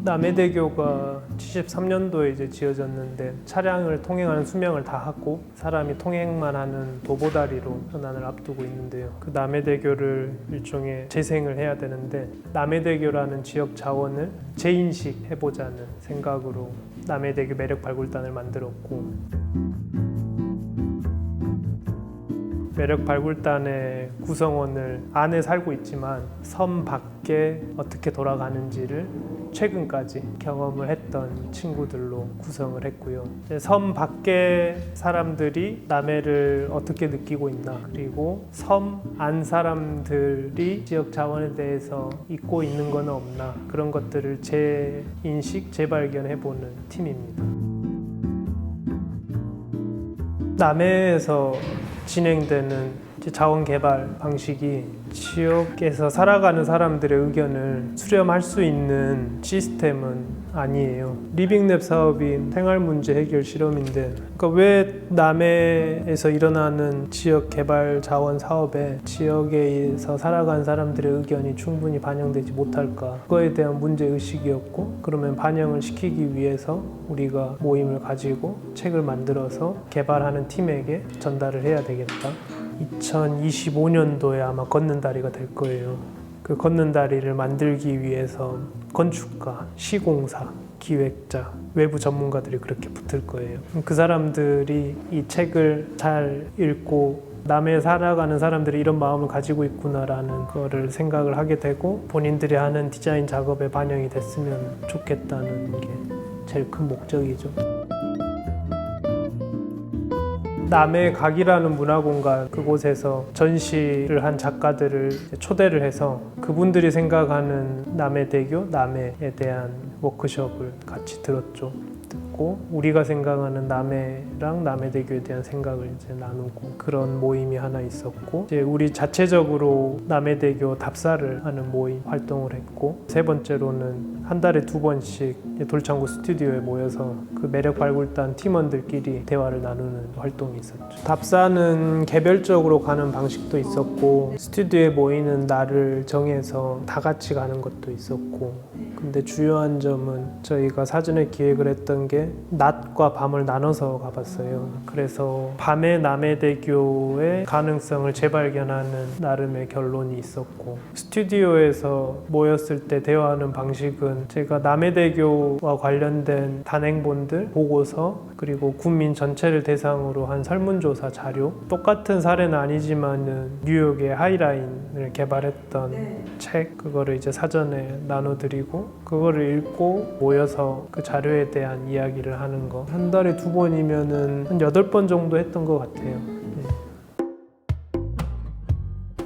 남해대교가 73년도에 이제 지어졌는데 차량을 통행하는 수명을 다 하고 사람이 통행만 하는 도보다리로 전환을 앞두고 있는데요. 그 남해대교를 일종의 재생을 해야 되는데 남해대교라는 지역 자원을 재인식해보자는 생각으로 남해대교 매력 발굴단을 만들었고, 매력 발굴단의 구성원을 안에 살고 있지만 섬 밖에 어떻게 돌아가는지를 최근까지 경험을 했던 친구들로 구성을 했고요. 섬 밖의 사람들이 남해를 어떻게 느끼고 있나, 그리고 섬 안 사람들이 지역 자원에 대해서 잊고 있는 건 없나, 그런 것들을 재인식, 재발견해보는 팀입니다. 남해에서 진행되는 자원 개발 방식이 지역에서 살아가는 사람들의 의견을 수렴할 수 있는 시스템은 아니에요. 리빙랩 사업이 생활 문제 해결 실험인데, 그러니까 왜 남해에서 일어나는 지역 개발 자원 사업에 지역에서 살아가는 사람들의 의견이 충분히 반영되지 못할까? 그거에 대한 문제 의식이었고, 그러면 반영을 시키기 위해서 우리가 모임을 가지고 책을 만들어서 개발하는 팀에게 전달을 해야 되겠다. 2025년도에 아마 걷는 다리가 될 거예요. 그 걷는 다리를 만들기 위해서 건축가, 시공사, 기획자, 외부 전문가들이 그렇게 붙을 거예요. 그 사람들이 이 책을 잘 읽고 남해 살아가는 사람들이 이런 마음을 가지고 있구나라는 거를 생각을 하게 되고, 본인들이 하는 디자인 작업에 반영이 됐으면 좋겠다는 게 제일 큰 목적이죠. 남해각이라는 문화공간, 그곳에서 전시를 한 작가들을 초대를 해서 그분들이 생각하는 남해대교, 남해에 대한 워크숍을 같이 들었죠. 듣고 우리가 생각하는 남해랑 남해대교에 대한 생각을 이제 나누고, 그런 모임이 하나 있었고, 이제 우리 자체적으로 남해대교 답사를 하는 모임 활동을 했고, 세 번째로는 한 달에 2번씩 돌창구 스튜디오에 모여서 그 매력 발굴단 팀원들끼리 대화를 나누는 활동이 있었죠. 답사는 개별적으로 가는 방식도 있었고, 스튜디오에 모이는 날을 정해서 다 같이 가는 것도 있었고, 근데 주요한 점은 저희가 사전에 기획을 했던 게 낮과 밤을 나눠서 가봤어요. 그래서 밤에 남해대교의 가능성을 재발견하는 나름의 결론이 있었고, 스튜디오에서 모였을 때 대화하는 방식은 제가 남해대교와 관련된 단행본들, 보고서, 그리고 국민 전체를 대상으로 한 설문조사 자료, 똑같은 사례는 아니지만 뉴욕의 하이라인을 개발했던 책, 그거를 이제 사전에 나눠드리고, 그거를 읽고 모여서 그 자료에 대한 이야기를 하는 거, 한 달에 2번이면은 한 8번 정도 했던 것 같아요.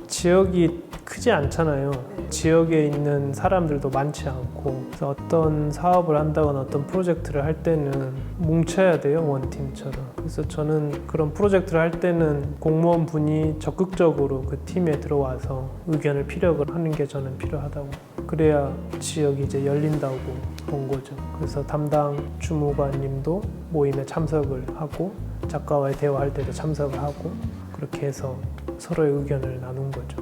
지역이 크지 않잖아요. 지역에 있는 사람들도 많지 않고, 그래서 어떤 사업을 한다거나 어떤 프로젝트를 할 때는 뭉쳐야 돼요, 원팀처럼. 그래서 저는 그런 프로젝트를 할 때는 공무원분이 적극적으로 그 팀에 들어와서 의견을 피력을 하는 게 저는 필요하다고. 그래야 지역이 이제 열린다고 본 거죠. 그래서 담당 주무관님도 모임에 참석을 하고, 작가와의 대화할 때도 참석을 하고, 그렇게 해서 서로의 의견을 나눈 거죠.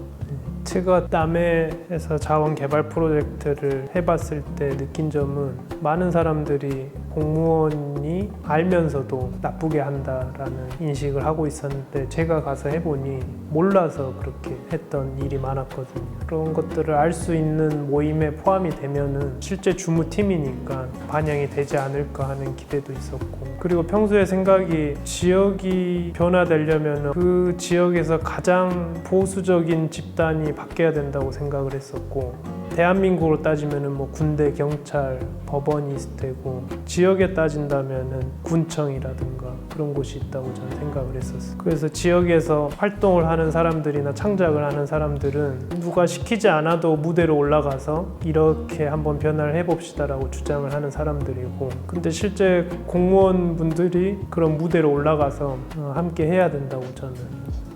제가 남해에서 자원 개발 프로젝트를 해봤을 때 느낀 점은, 많은 사람들이 공무원이 알면서도 나쁘게 한다라는 인식을 하고 있었는데, 제가 가서 해보니 몰라서 그렇게 했던 일이 많았거든요. 그런 것들을 알 수 있는 모임에 포함이 되면은 실제 주무팀이니까 반영이 되지 않을까 하는 기대도 있었고, 그리고 평소에 생각이, 지역이 변화되려면 그 지역에서 가장 보수적인 집단이 바뀌어야 된다고 생각을 했었고, 대한민국으로 따지면은 뭐 군대, 경찰, 법원이 있을 테고, 지역에 따진다면은 군청이라든가 그런 곳이 있다고 저는 생각을 했었어요. 그래서 지역에서 활동을 하는 사람들이나 창작을 하는 사람들은 누가 시키지 않아도 무대로 올라가서 이렇게 한번 변화를 해봅시다라고 주장을 하는 사람들이고, 근데 실제 공무원분들이 그런 무대로 올라가서 함께 해야 된다고 저는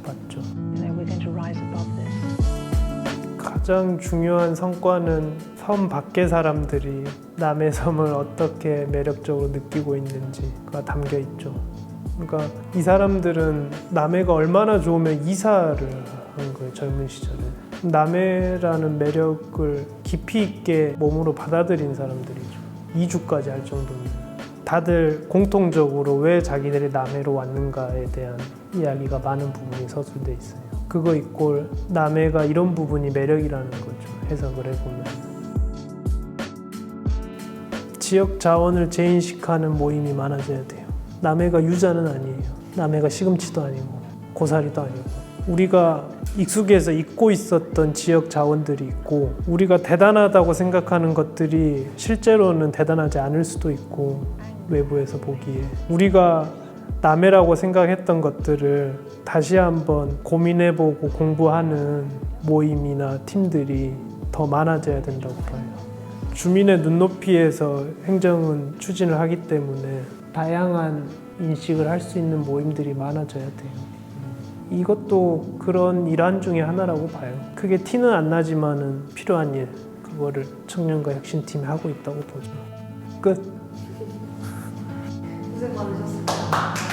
봤죠. 가장 중요한 성과는 섬 밖의 사람들이 남해 섬을 어떻게 매력적으로 느끼고 있는지가 담겨 있죠. 그러니까 이 사람들은 남해가 얼마나 좋으면 이사를 한 거예요, 젊은 시절에. 남해라는 매력을 깊이 있게 몸으로 받아들인 사람들이죠. 2주까지 할 정도입니다. 다들 공통적으로 왜 자기들이 남해로 왔는가에 대한 이야기가 많은 부분이 서술돼 있어요. 그거 이꼴 남해가 이런 부분이 매력이라는 거죠. 해석을 해보면. 지역 자원을 재인식하는 모임이 많아져야 돼요. 남해가 유자는 아니에요. 남해가 시금치도 아니고 고사리도 아니고 우리가 익숙해서 잊고 있었던 지역 자원들이 있고 우리가 대단하다고 생각하는 것들이 실제로는 대단하지 않을 수도 있고 외부에서 보기에 우리가 남해라고 생각했던 것들을 다시 한번 고민해보고 공부하는 모임이나 팀들이 더 많아져야 된다고 봐요. 주민의 눈높이에서 행정은 추진을 하기 때문에 다양한 인식을 할 수 있는 모임들이 많아져야 돼요. 이것도 그런 일환 중에 하나라고 봐요. 크게 티는 안 나지만은 필요한 일, 그거를 청년과 혁신팀이 하고 있다고 보죠. 끝. 고생 많으셨습니다.